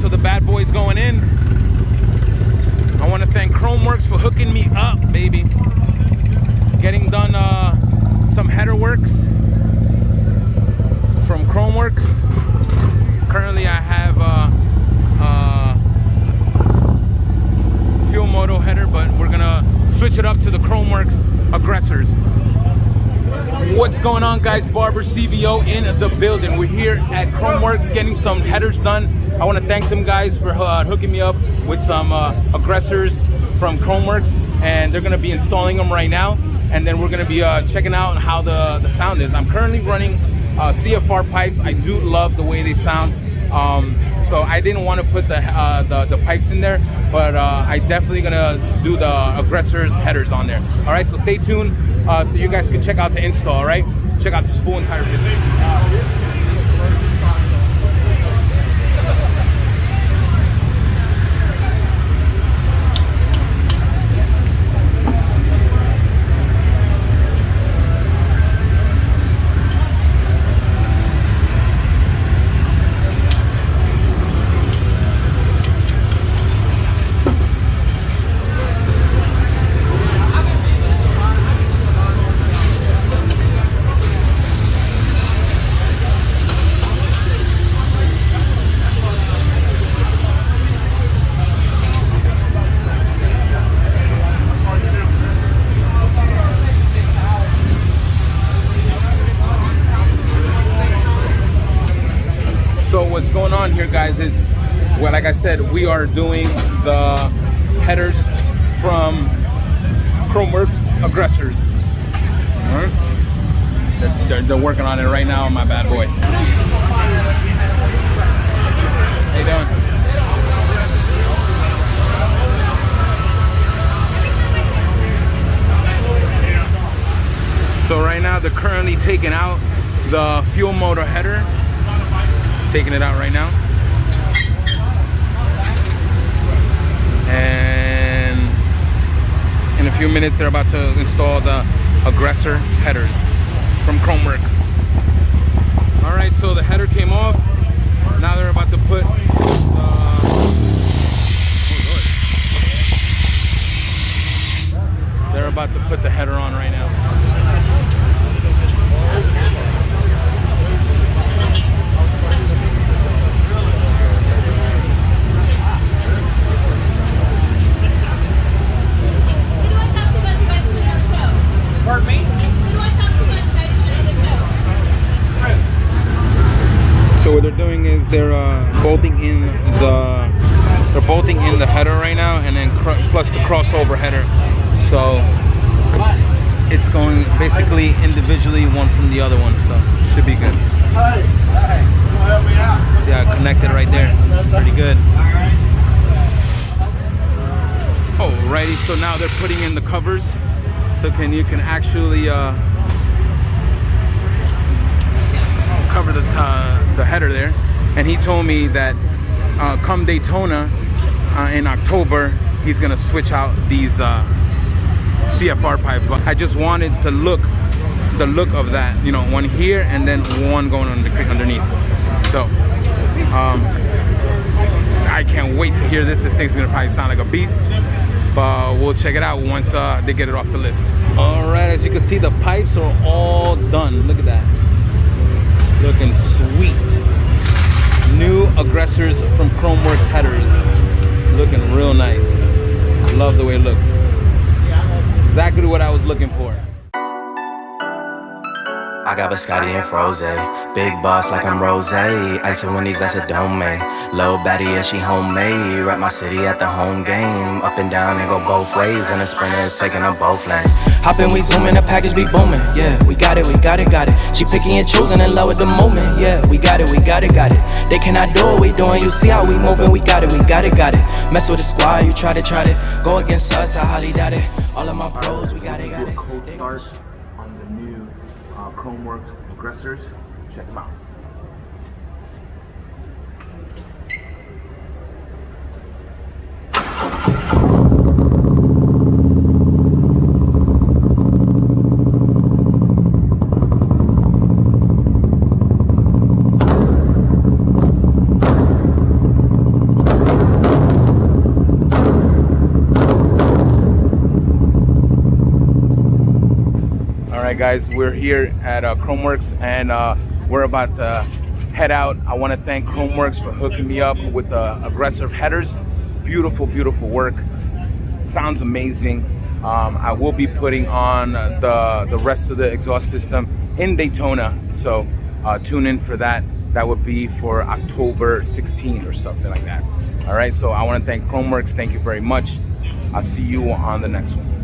so the bad boy's going in. I want to thank Khrome Werks for hooking me up, baby. Getting done some header works from Khrome Werks. Currently I have fuel moto header, but we're gonna switch it up to the Khrome Werks Aggressors. What's going on, guys? Barber CVO in the building. We're here at Khrome Werks getting some headers done. I want to thank them guys for hooking me up with some aggressors from Khrome Werks, and they're going to be installing them right now, and then we're going to be checking out how the sound is. I'm currently running CFR pipes. I do love the way they sound, so I didn't want to put the pipes in there, but I definitely going to do the aggressors headers on there. All right, so stay tuned so you guys can check out the install. All right, check out this full entire video. So what's going on here, guys, is, well, like I said, we are doing the headers from Khrome Werks Aggressors. All right. They're working on it right now on my bad boy. How you doing? So right now they're currently taking out the fuel motor header. Taking it out right now, and in a few minutes they're about to install the aggressor headers from Khrome Werks. All right, so the header came off. Now they're about to put the header on right now. So what they're doing is they're bolting in the header right now, and then plus the crossover header. So it's going basically individually, one from the other one. So should be good. See how I connected right there? It's pretty good. Alrighty, so now they're putting in the covers. So you can actually cover the header there. And he told me that come Daytona in October, he's gonna switch out these CFR pipes. But I just wanted the look of that, you know, one here and then one going underneath. So I can't wait to hear this. This thing's gonna probably sound like a beast, but we'll check it out once they get it off the lift. All right, as you can see, the pipes are all done. Look at that, looking sweet. New aggressors from Khrome Werks headers, looking real nice. Love the way it looks. Exactly what I was looking for. I got biscotti and froze, big boss like I'm rose. Ice and Wendy's, that's a domain. Low baddie, yeah, she homemade. Rep my city at the home game. Up and down and go both ways, and the sprinter is taking up both lanes. Hoppin', we zooming, the package be booming. Yeah, we got it, got it. She picking and choosing in love with the moment. Yeah, we got it, got it. They cannot do what we doing, you see how we moving. We got it, got it. Mess with the squad, you try to go against us, I highly doubt it. All of my bros, we got it. Cold start on the new Khrome Werks Aggressors. Check them out. right, guys, we're here at Khrome Werks, and we're about to head out. I want to thank Khrome Werks for hooking me up with the aggressor headers. Beautiful, beautiful work. Sounds amazing. I will be putting on the rest of the exhaust system in Daytona, so tune in for that. That would be for October 16 or something like that. All right, so I want to thank Khrome Werks. Thank you very much. I'll see you on the next one.